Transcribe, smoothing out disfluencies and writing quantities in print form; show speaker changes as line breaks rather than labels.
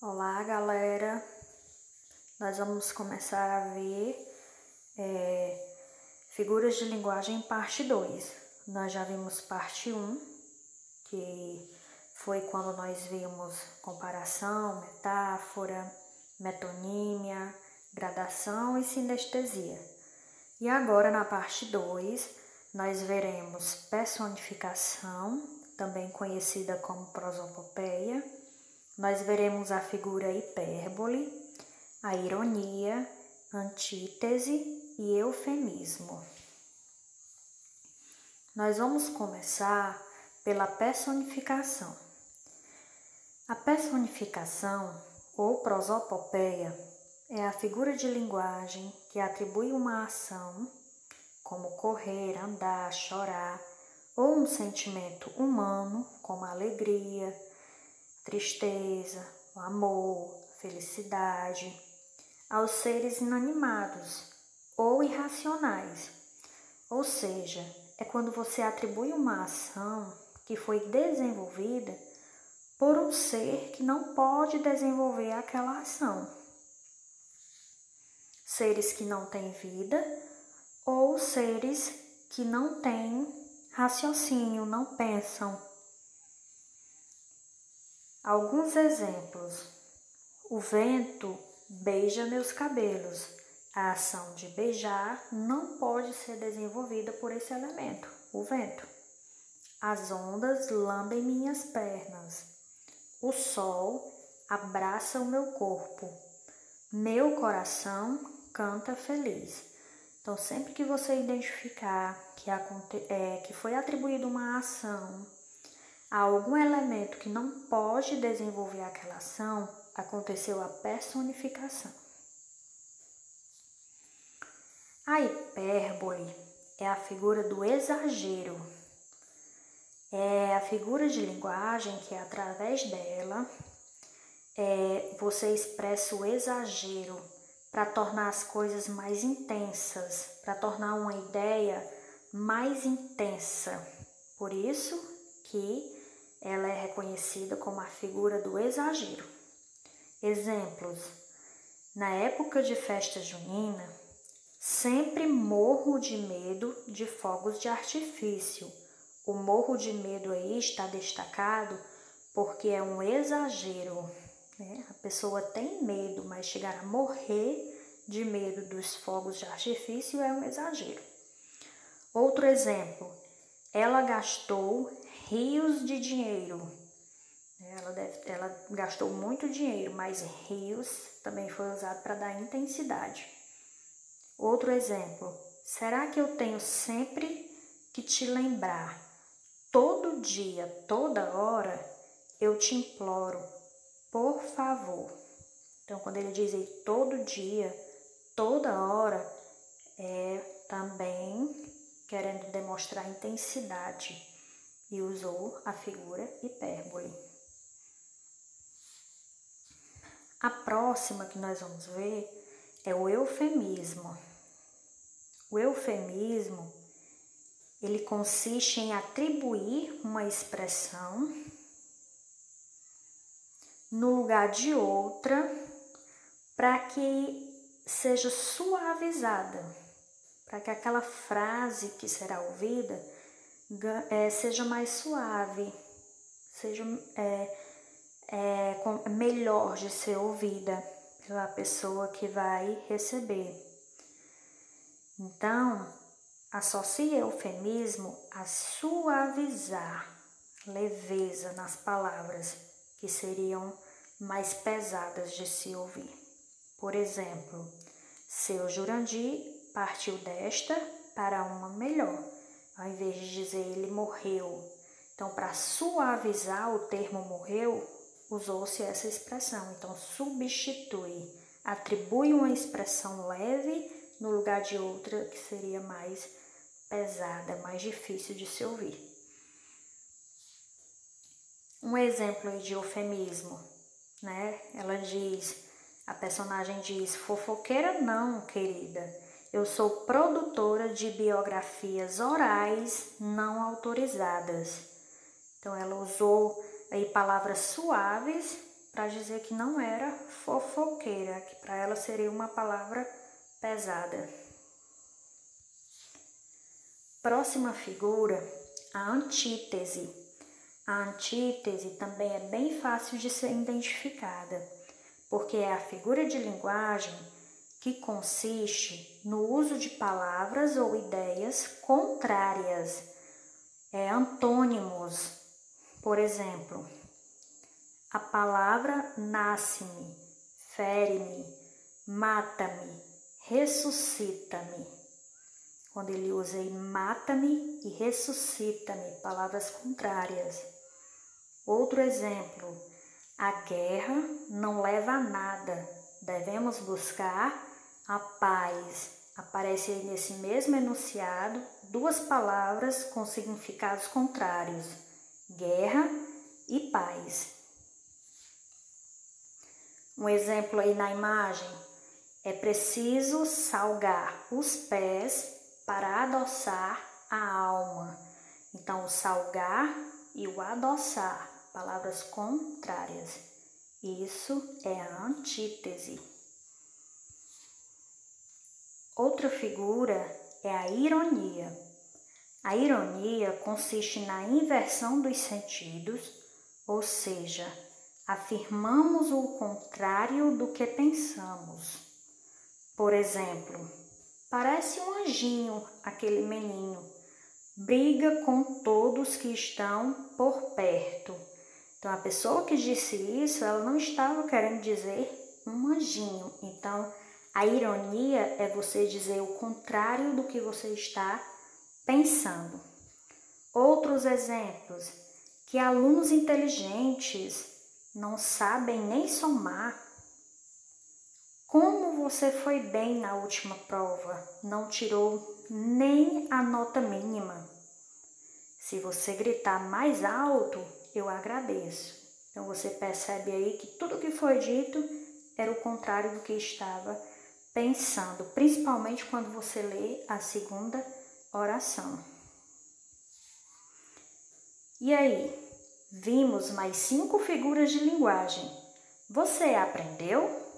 Olá, galera! Nós vamos começar a ver figuras de linguagem parte 2. Nós já vimos parte 1, que foi quando nós vimos comparação, metáfora, metonímia, gradação e sinestesia. E agora, na parte 2, nós veremos personificação, também conhecida como prosopopeia. Nós veremos a figura hipérbole, a ironia, antítese e eufemismo. Nós vamos começar pela personificação. A personificação, ou prosopopeia, é a figura de linguagem que atribui uma ação, como correr, andar, chorar, ou um sentimento humano, como alegria, tristeza, o amor, felicidade, aos seres inanimados ou irracionais. Ou seja, é quando você atribui uma ação que foi desenvolvida por um ser que não pode desenvolver aquela ação. Seres que não têm vida ou seres que não têm raciocínio, não pensam. Alguns exemplos. O vento beija meus cabelos. A ação de beijar não pode ser desenvolvida por esse elemento, o vento. As ondas lambem minhas pernas. O sol abraça o meu corpo. Meu coração canta feliz. Então, sempre que você identificar que foi atribuída uma ação a algum elemento que não pode desenvolver aquela ação, aconteceu a personificação. A hipérbole é a figura do exagero. É a figura de linguagem que, através dela, você expressa o exagero para tornar as coisas mais intensas, para tornar uma ideia mais intensa. Por isso que ela é reconhecida como a figura do exagero. Exemplos. Na época de festa junina, sempre morro de medo de fogos de artifício. O morro de medo aí está destacado porque é um exagero, né? A pessoa tem medo, mas chegar a morrer de medo dos fogos de artifício é um exagero. Outro exemplo. Ela gastou rios de dinheiro. Ela gastou muito dinheiro, mas rios também foi usado para dar intensidade. Outro exemplo. Será que eu tenho sempre que te lembrar? Todo dia, toda hora, eu te imploro, por favor. Então, quando ele diz aí todo dia, toda hora, é também querendo demonstrar intensidade, e usou a figura hipérbole. A próxima que nós vamos ver é o eufemismo. O eufemismo, ele consiste em atribuir uma expressão no lugar de outra para que seja suavizada, para que aquela frase que será ouvida seja mais suave, seja melhor de ser ouvida pela pessoa que vai receber. Então, associe eufemismo a suavizar, leveza nas palavras que seriam mais pesadas de se ouvir. Por exemplo, seu Jurandir partiu desta para uma melhor, ao invés de dizer ele morreu. Então, para suavizar o termo morreu, usou-se essa expressão. Então, substitui, atribui uma expressão leve no lugar de outra que seria mais pesada, mais difícil de se ouvir. Um exemplo de eufemismo, né? A personagem diz, fofoqueira não, querida. Eu sou produtora de biografias orais não autorizadas. Então, ela usou aí palavras suaves para dizer que não era fofoqueira, que para ela seria uma palavra pesada. Próxima figura, a antítese. A antítese também é bem fácil de ser identificada, porque é a figura de linguagem que consiste no uso de palavras ou ideias contrárias, antônimos. Por exemplo, a palavra nasce-me, fere-me, mata-me, ressuscita-me. Quando ele usa mata-me e ressuscita-me, palavras contrárias. Outro exemplo, a guerra não leva a nada, devemos buscar a paz. Aparece aí nesse mesmo enunciado duas palavras com significados contrários, guerra e paz. Um exemplo aí na imagem, é preciso salgar os pés para adoçar a alma. Então, o salgar e o adoçar, palavras contrárias. Isso é a antítese. Outra figura é a ironia. A ironia consiste na inversão dos sentidos, ou seja, afirmamos o contrário do que pensamos. Por exemplo, parece um anjinho aquele menino, briga com todos que estão por perto. Então, a pessoa que disse isso, ela não estava querendo dizer um anjinho. Então, a ironia é você dizer o contrário do que você está pensando. Outros exemplos, que alunos inteligentes não sabem nem somar. Como você foi bem na última prova, não tirou nem a nota mínima. Se você gritar mais alto, eu agradeço. Então você percebe aí que tudo que foi dito era o contrário do que estava pensando, principalmente quando você lê a segunda oração. E aí, vimos mais 5 figuras de linguagem. Você aprendeu?